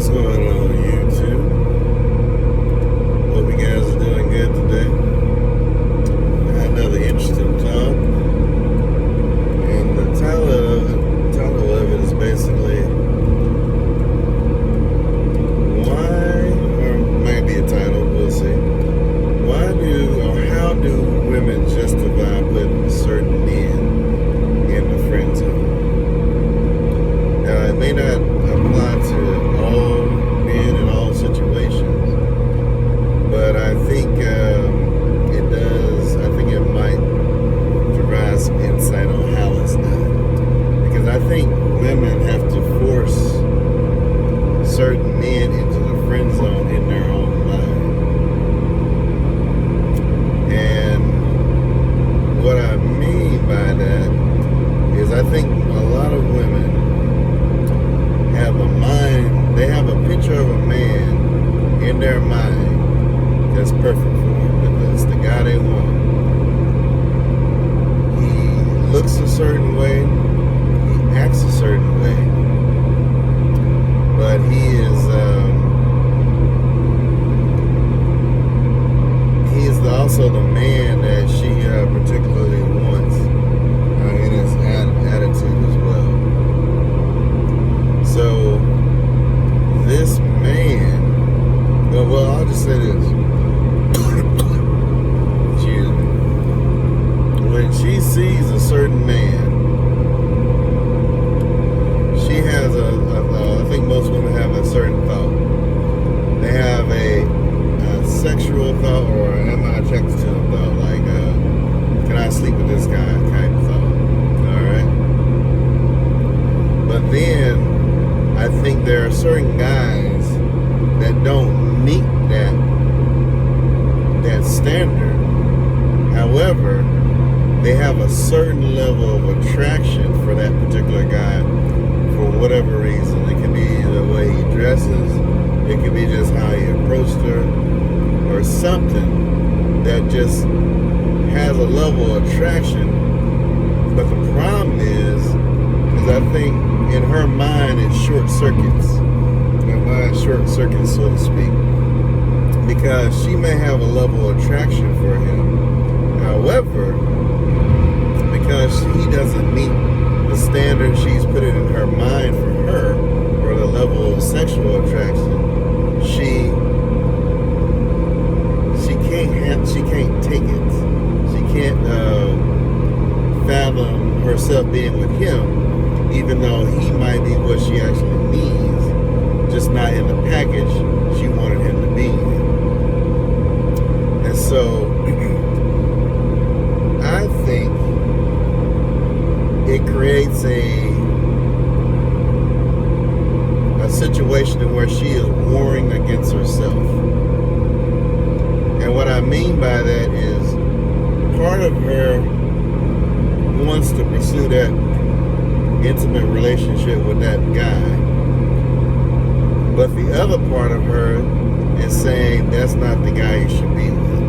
What's going on, YouTube? Hope you guys are doing good today. I had another interesting talk, and the title of it is basically why, or maybe a title, we'll see. How do women justify putting certain men in the friend zone? Now, it may not apply to all men in all situations, but I think it does. I think it might provide some insight on how it's done, because I think women have to force certain men into the friend zone in their own mind. And what I mean by that is I think a lot of women have a mind, they have a picture of a man in their mind that's perfect for them, that's the guy they want. He looks a certain way, he acts a certain way, but he is also the man that she particularly wants in his attitude as well. So this man, well, I'll just say this. Excuse me. When she sees a certain man, she has I think most women have a certain thought. They have a sexual thought, or am I attracted to him thought, like can I sleep with this guy kind of thought. Alright? But then I think there are certain guys that don't meet that standard. However, they have a certain level of attraction for that particular guy for whatever reason. It could be the way he dresses, it could be just how he approached her, or something that just has a level of attraction. But the problem is I think in her mind it short circuits. Her mind short circuits, so to speak, because she may have a level of attraction for him. However, because he doesn't meet the standard she's put it in her mind for her, or the level of sexual attraction, she can't take it. She can't fathom herself being with him, even though he might be what she actually needs, just not in the package she wanted him to be in. And so I think it creates a situation where she is warring against herself. And what I mean by that is part of her wants to pursue that intimate relationship with that guy, but the other part of her is saying that's not the guy you should be with.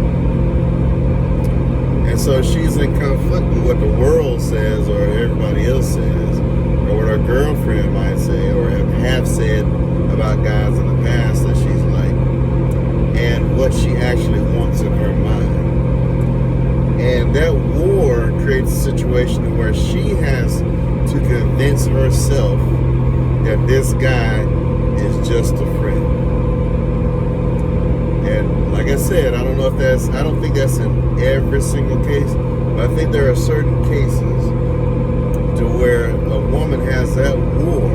And so she's in conflict with what the world says, or everybody else says, or what her girlfriend might say, or have said about guys in the past that she's like, and what she actually wants in her mind. And that war creates a situation where she has to convince herself that this guy is just a friend. And like I said, I don't think that's in every single case, but I think there are certain cases to where a woman has that war,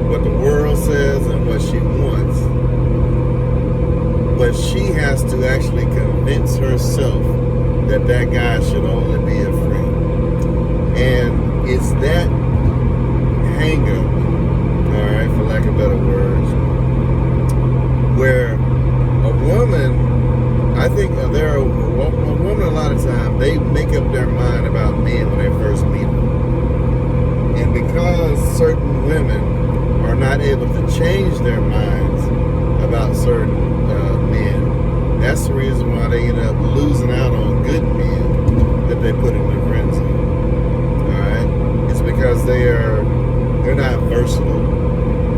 what the world says and what she wants, but she has to actually convince herself that that guy should only be a friend. And it's that hang-up, all right, for lack of better words, where a woman, I think a woman a lot of times, they make up their mind about men when they first meet them. And because certain women are not able to change their minds about certain men, that's the reason why they end up losing out on good men that they put in their friend zone. All right, it's because they're not versatile.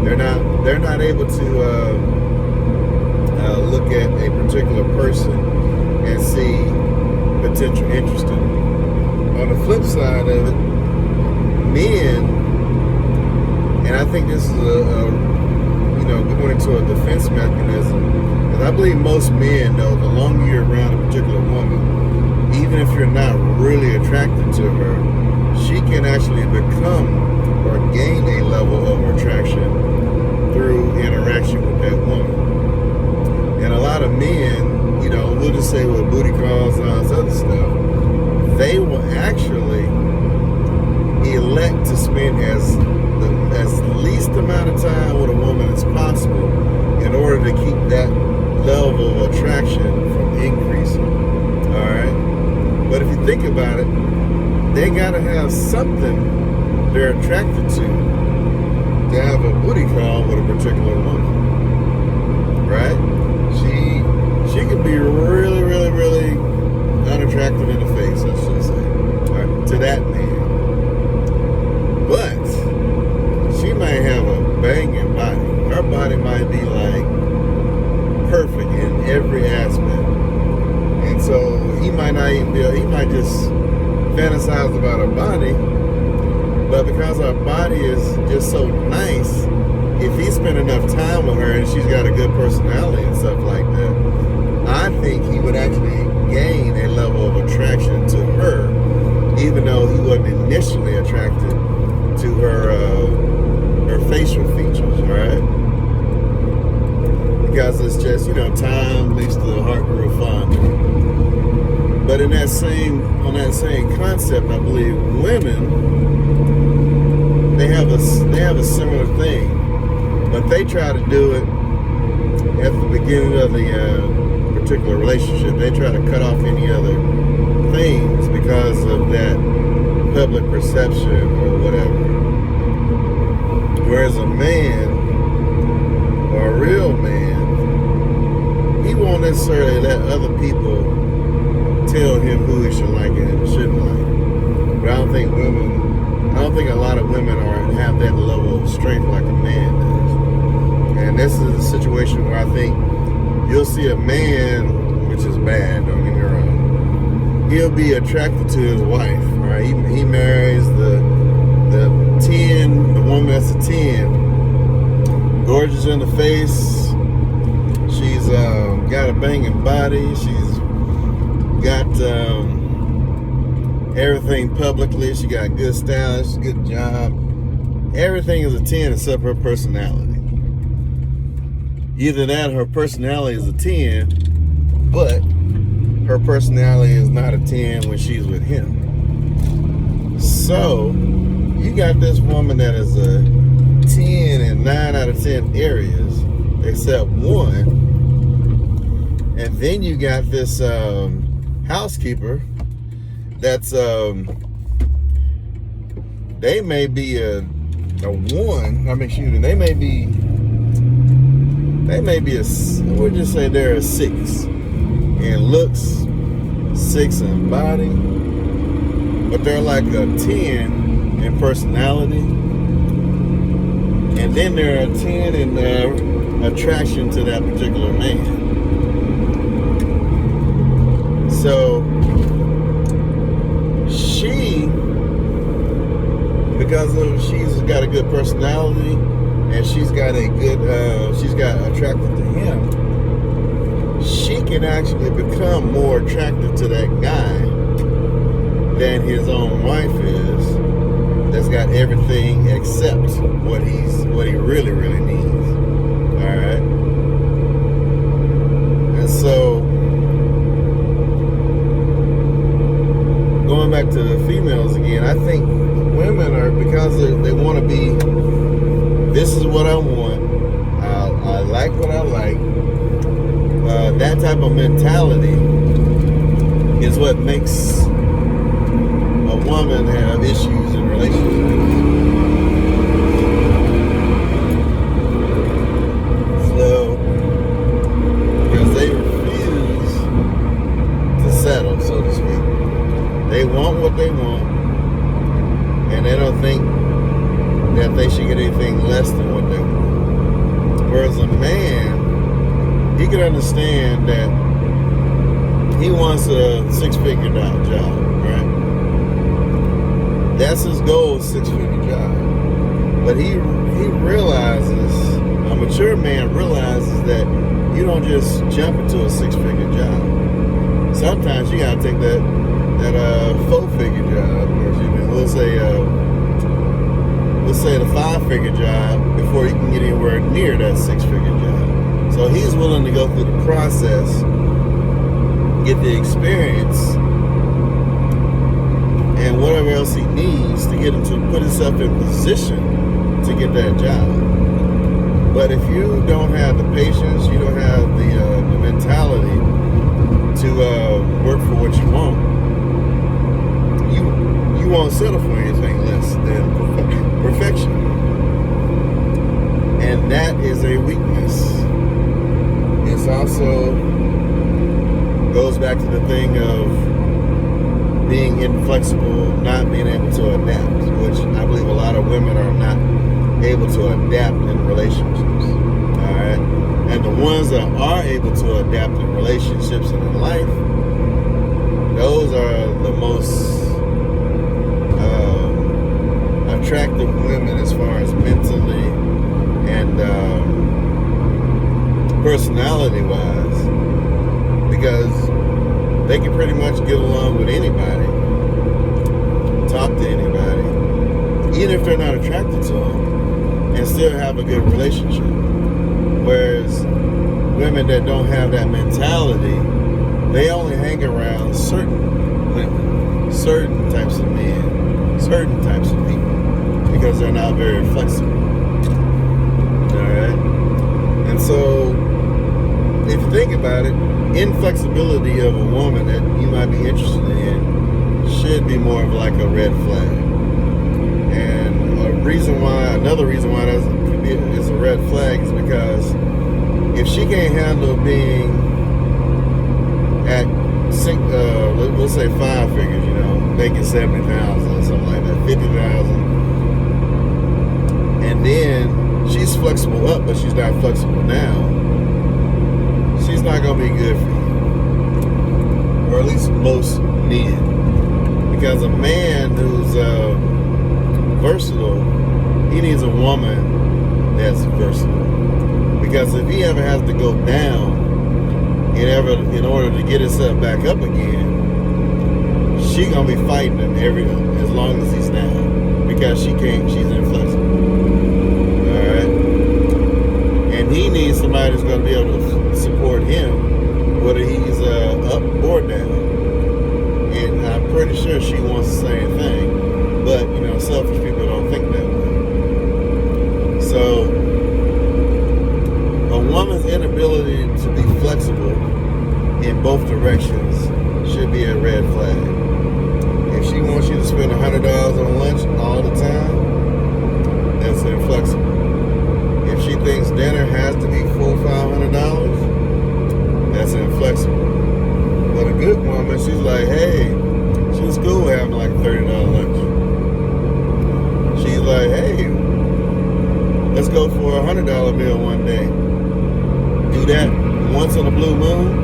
They're not they're not able to look at a particular person and see potential interest in them. On the flip side of it, men, and I think this is going into a defense mechanism, because I believe most men know the longer you're around a particular woman, even if you're not really attracted to her, she can actually become or gain a level of attraction through interaction with that woman. And a lot of men, we'll just say with booty calls and all this other stuff, they will actually elect to spend as least amount of time with a woman as possible in order to keep that level of attraction from increasing. All right? But if you think about it, they gotta have something they're attracted to have a booty call with a particular woman. Right? She could be really, really, really unattractive in the face, I should say, right, to that man. But she might have a banging body. Her body might be like perfect in every aspect. And so he might not even he might just fantasize about her body. But because her body is just so nice, if he spent enough time with her and she's got a good personality and stuff like that, I think he would actually gain a level of attraction to her, even though he wasn't initially attracted to her facial features, right? Because it's just, time leads to the heart grow fonder. But on that same concept, I believe women, they have a similar thing. But they try to do it at the beginning of the particular relationship. They try to cut off any other things because of that public perception or whatever. Whereas a man, or a real man, he won't necessarily let other people tell him who he should like and shouldn't like. But I don't think a lot of women have that level of strength like a man does. And this is a situation where I think you'll see a man, which is bad, don't get me wrong, he'll be attracted to his wife, right? He marries the 10, the woman that's a 10, gorgeous in the face, she's got a banging body, she's got everything publicly, she got good style, she's good job, everything is a 10 except her personality. Either that or her personality is a 10, but her personality is not a 10 when she's with him. So, you got this woman that is a 10 in 9 out of 10 areas, except one. And then you got this housekeeper that's, they may be a 1, they may be we'll just say they're a 6 in looks, 6 in body, but they're like a 10 in personality, and then they're a 10 in their attraction to that particular man. So because she's got a good personality and she's got attracted to him, she can actually become more attracted to that guy than his own wife is, that's got everything except what he really, really needs. Alright? And so going back to the females again, I think women are, because they want to be, this is what I want, I like what I like, that type of mentality is what makes a woman have issues in relationships. So, because they refuse to settle, so to speak. They want what they want, and they don't think that they should get anything less than what they want. Whereas a man, he can understand that he wants a 6-figure job, right? That's his goal, 6-figure job. But he realizes, a mature man realizes that you don't just jump into a 6-figure job. Sometimes you gotta take that 4-figure job, or we'll say the 5-figure job before you can get anywhere near that 6-figure job. So he's willing to go through the process, get the experience, and whatever else he needs to get him to put himself in position to get that job. But if you don't have the patience, you don't have the mentality to work for what you want, you won't settle for anything less than perfection. And that is a weakness. It's also goes back to the thing of being inflexible, not being able to adapt, which I believe a lot of women are not able to adapt in relationships. All right, and the ones that are able to adapt in relationships and in life, those are the most attractive women as far as mentally and personality-wise, because they can pretty much get along with anybody, talk to anybody, even if they're not attracted to them, and still have a good relationship. Whereas women that don't have that mentality, they only hang around certain women, certain types of men, certain types of people, because they're not very flexible. Alright? And so, if you think about it, inflexibility of a woman that you might be interested in should be more of like a red flag. And another reason why that is a red flag is because if she can't handle being at let's say 5 figures, making 70,000 or something like that, 50,000, and then she's flexible up, but she's not flexible down, she's not gonna be good for you, or at least most men, because a man who's versatile, he needs a woman that's versatile. Because if he ever has to go down in order to get himself back up again, she gonna be fighting him as long as he's down, because she's inflexible. All right, and he needs somebody that's gonna be able to support him, whether he's up or down. And I'm pretty sure she wants the same thing, but selfish people don't think that way. So a woman's inability to be flexible in both directions should be a red flag. If she wants you to spend $100 on lunch all the time, that's inflexible. If she thinks dinner has to be $400-$500, that's inflexible. But a good woman, she's like, hey, she's cool with having like a $30 lunch. She's like, hey, let's go for a $100 meal one day. Do that once on a blue moon.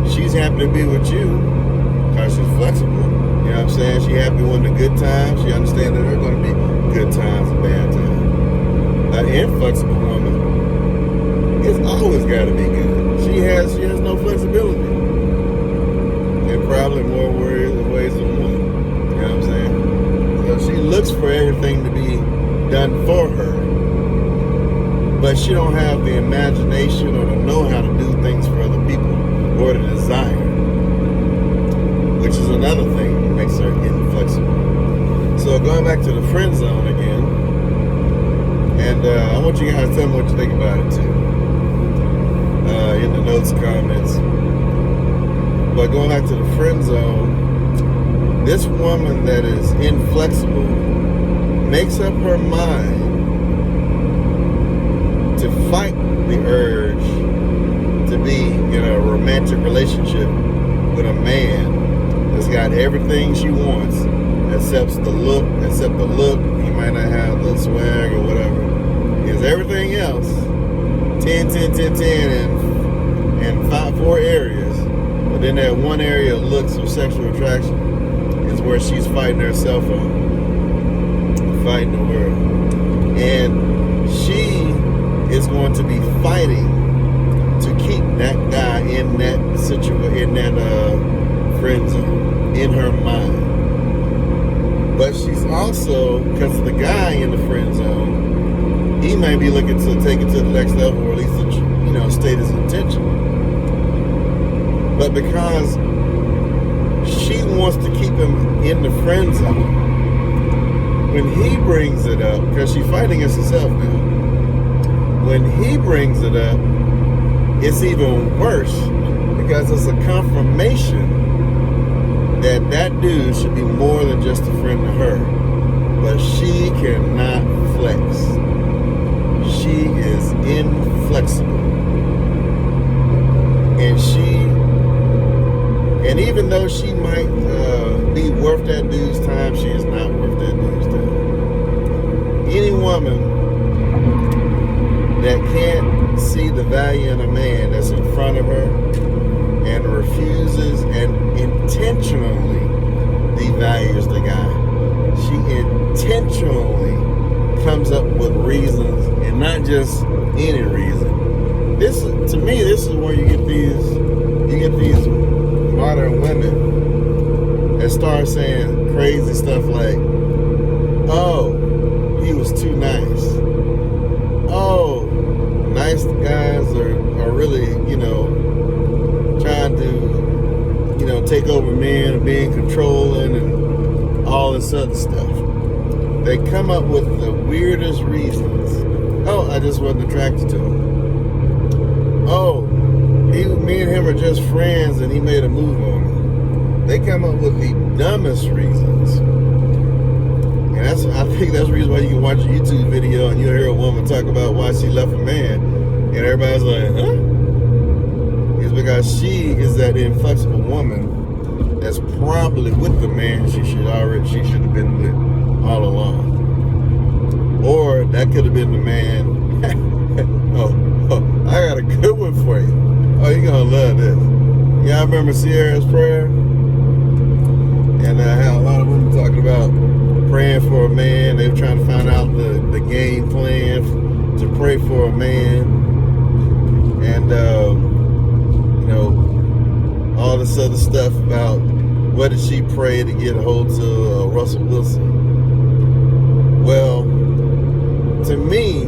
She's happy to be with you because she's flexible. You know what I'm saying? She's happy when the good times. She understands that there are going to be good times and bad times. An inflexible woman, it's always got to be good. She has no flexibility. And probably more ways than one. You know what I'm saying? So she looks for everything to be done for her, but she don't have the imagination or the know-how to do things for other people, or the desire, which is another thing that makes her inflexible. So going back to the friend zone again, and I want you guys to tell me what you think about it too, in the notes, comments. But going back to the friend zone, this woman that is inflexible makes up her mind to fight the urge to be in a romantic relationship with a man that's got everything she wants, except the look. He might not have the swag or whatever. He has everything else, 10, 10, 10, 10 and 4 areas. But then that one area of looks or sexual attraction is where she's fighting herself on, fighting the world. And she is going to be fighting to keep that guy in that situation, in that friend zone, in her mind. But she's also, because the guy in the friend zone, he might be looking to take it to the next level, or at least to, state his intention. But because she wants to keep him in the friend zone, when he brings it up, because she's fighting against herself now, when he brings it up, it's even worse, because it's a confirmation that dude should be more than just a friend to her. But she cannot flex. She is inflexible. And even though she might be worth that dude's time, she is not worth that dude's time. Any woman that can't see the value in a man that's in front of her and refuses and intentionally devalues the guy, she intentionally comes up with reasons, and not just any reason. To me, this is where you get these modern women that start saying crazy stuff like, "Oh, he was too nice. Oh, nice guys are really, trying to, take over men and being controlling and all this other stuff." They come up with the weirdest reasons. "Oh, I just wasn't attracted to him. Oh, me and him are just friends and he made a move on me." They come up with the dumbest reasons. And I think that's the reason why you can watch a YouTube video and you'll hear a woman talk about why she left a man, and everybody's like, huh? It's because she is that inflexible woman that's probably with the man she should have been with all along. Or that could have been the man. I got a good one for you. Oh, you're gonna love this. Y'all remember Ciara's prayer? And how a lot of women talking about praying for a man. They were trying to find out the game plan to pray for a man. And, all this other stuff about what did she pray to get a hold to Russell Wilson. Well, to me,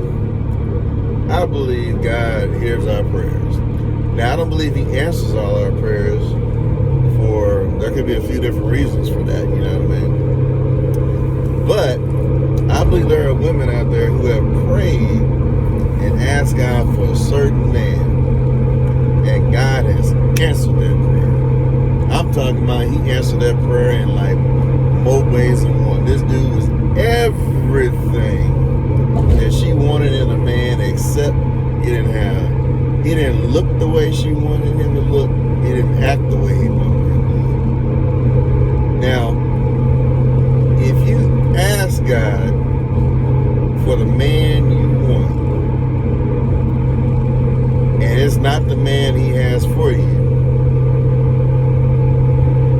I believe God hears our prayers. Now, I don't believe he answers all our prayers there could be a few different reasons for that, you know what I mean? But I believe there are women out there who have prayed and asked God for a certain man, and God has answered that prayer. I'm talking about he answered that prayer in like more ways than one. This dude was everything that she wanted in a man, except he didn't look the way she wanted him to look. He didn't act the way he wanted him to look. Now, if you ask God for the man you want, and it's not the man he has for you,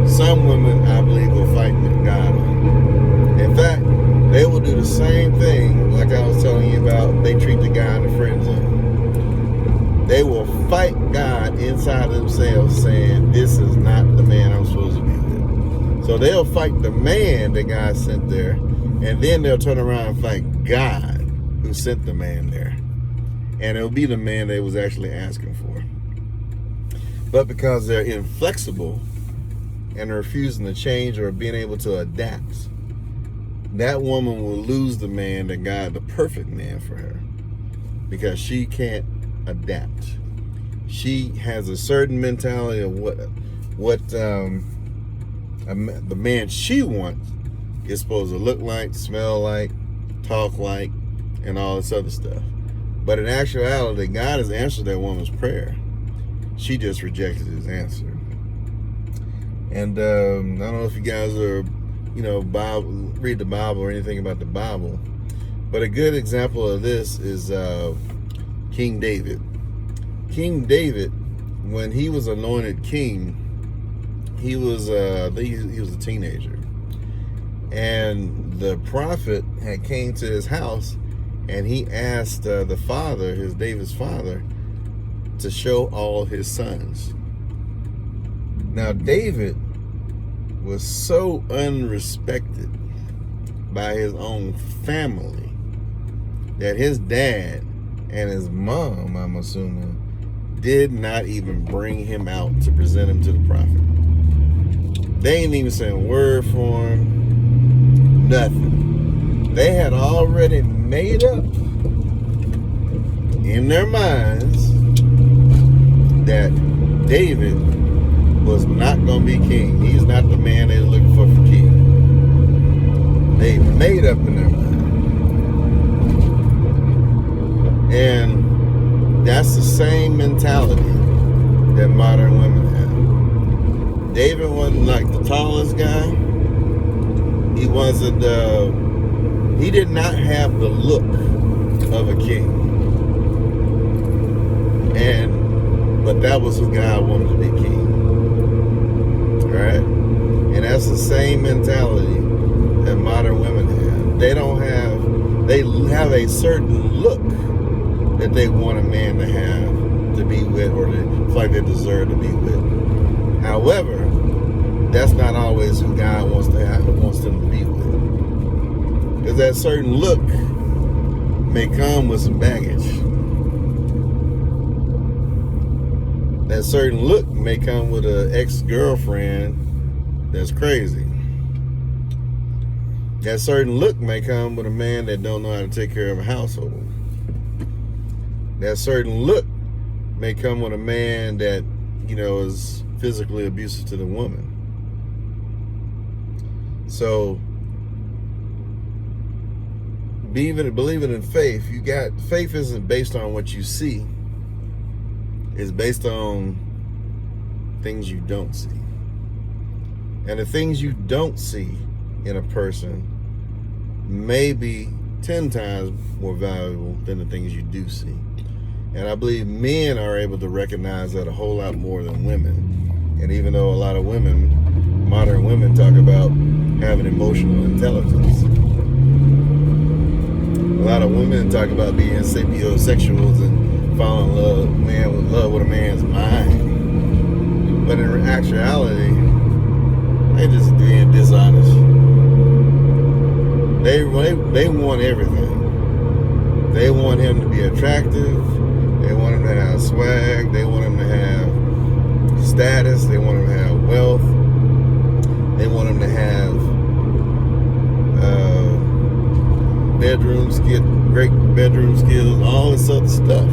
some women, I believe, will fight God on. In fact, they will do the same thing, like I was telling you about, they treat the guy in the friend zone. They will fight God inside of themselves, saying, this is not the man I'm supposed to be with. So they'll fight the man that God sent there, and then they'll turn around and fight God who sent the man there. And it'll be the man they was actually asking for. But because they're inflexible and refusing to change or being able to adapt, that woman will lose the man that God, the perfect man for her, because she can't adapt. She has a certain mentality of what the man she wants is supposed to look like, smell like, talk like, and all this other stuff. But in actuality, God has answered that woman's prayer. She just rejected his answer. And I don't know if you guys are, read the Bible or anything about the Bible, but a good example of this is King David. King David, when he was anointed king, he was I think he was a teenager, and the prophet had came to his house, and he asked the father, David's father, to show all his sons. Now David was so unrespected by his own family that his dad and his mom, I'm assuming, did not even bring him out to present him to the prophet. They ain't even saying a word for him, nothing. They had already made up in their minds that David was not going to be king. He's not the man they're looking for king. They made up in their mind. And that's the same mentality that modern women have. David wasn't like the tallest guy. He wasn't, he did not have the look of a king. But that was who God wanted to be king. Right? And that's the same mentality that modern women have. They have a certain look that they want a man to have, to be with, or to feel like they deserve to be with. However, that's not always who God wants them to be with. Because that certain look may come with some baggage. That certain look may come with an ex-girlfriend that's crazy. That certain look may come with a man that don't know how to take care of a household. That certain look may come with a man that, is physically abusive to the woman. So, believing in faith, faith isn't based on what you see. It's based on things you don't see. And the things you don't see in a person may be 10 times more valuable than the things you do see. And I believe men are able to recognize that a whole lot more than women. And even though a lot of modern women talk about having emotional intelligence, a lot of women talk about being sapiosexuals and falling in love with a man's mind. But in actuality, they just being dishonest. They want everything. They want him to be attractive. They want him to have swag. They want him to have status. They want him to have wealth. They want him to have great bedroom skills, all this other stuff.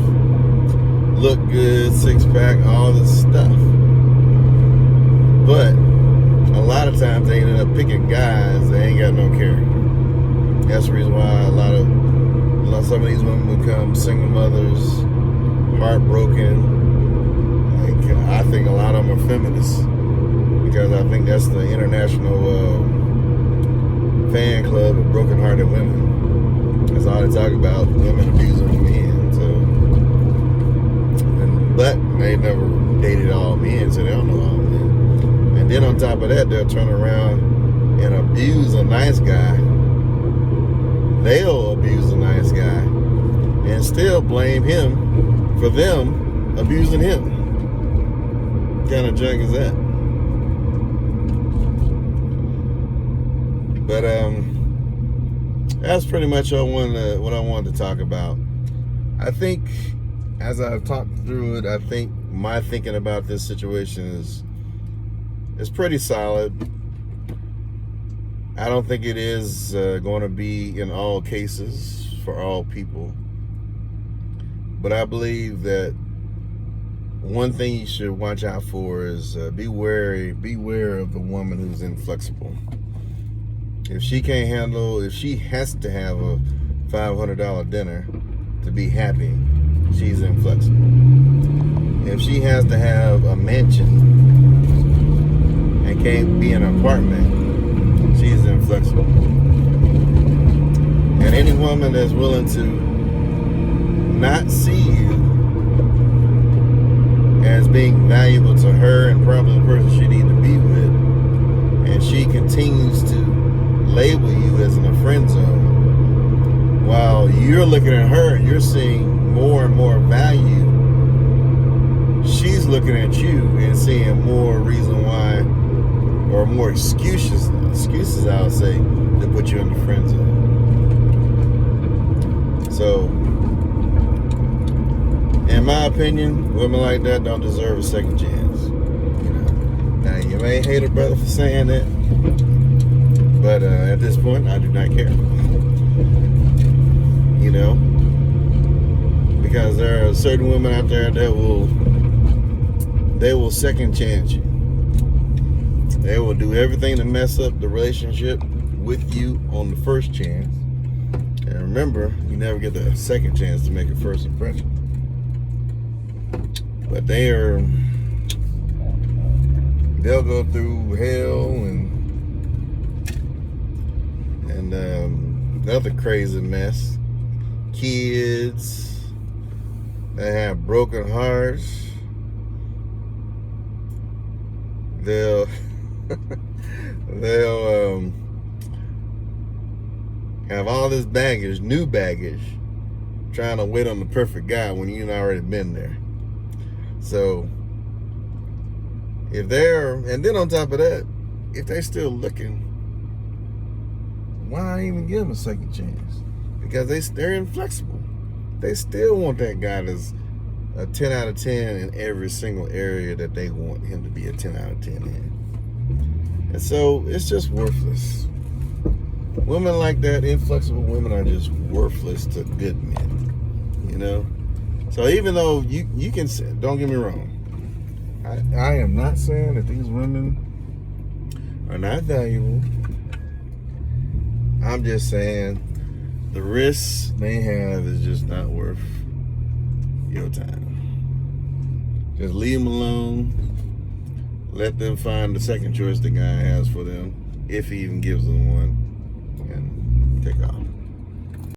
Look good, six-pack, all this stuff. But a lot of times they end up picking guys that ain't got no character. That's the reason why some of these women become single mothers, heartbroken. I think a lot of them are feminists, because I think that's the international fan club of broken-hearted women. That's all they talk about, women abusing men. But they never dated all men, so they don't know all men. And then on top of that, they'll turn around and abuse a nice guy. They'll abuse a nice guy and still blame him for them abusing him. What kind of junk is that? But that's pretty much what I wanted to talk about. I think as I've talked through it, I think my thinking about this situation is pretty solid. I don't think it is going to be in all cases for all people. But I believe that one thing you should watch out for is beware of the woman who's inflexible. If she has to have a $500 dinner to be happy, she's inflexible. If she has to have a mansion and can't be in an apartment, she's inflexible. And any woman that's willing to not see you being valuable to her and probably the person she needs to be with, and she continues to label you as in a friend zone, while you're looking at her and you're seeing more and more value, she's looking at you and seeing more reason why, or more excuses I would say, to put you in the friend zone. So, in my opinion, women like that don't deserve a second chance. You know, now you may hate a brother for saying that, but at this point, I do not care. You know, because there are certain women out there that will second chance you. They will do everything to mess up the relationship with you on the first chance. And remember, you never get the second chance to make a first impression. But they'll go through hell and other crazy mess. Kids that have broken hearts. They'll have all this baggage, new baggage, trying to wait on the perfect guy when you've already been there. So, and then on top of that, if they're still looking, why even give them a second chance? Because they're inflexible. They still want that guy that's a 10 out of 10 in every single area that they want him to be a 10 out of 10 in. And so it's just worthless. Women like that, inflexible women, are just worthless to good men. You know? So even though you can say, don't get me wrong, I am not saying that these women are not valuable. I'm just saying the risks they have is just not worth your time. Just leave them alone. Let them find the second choice the guy has for them, if he even gives them one, and take off.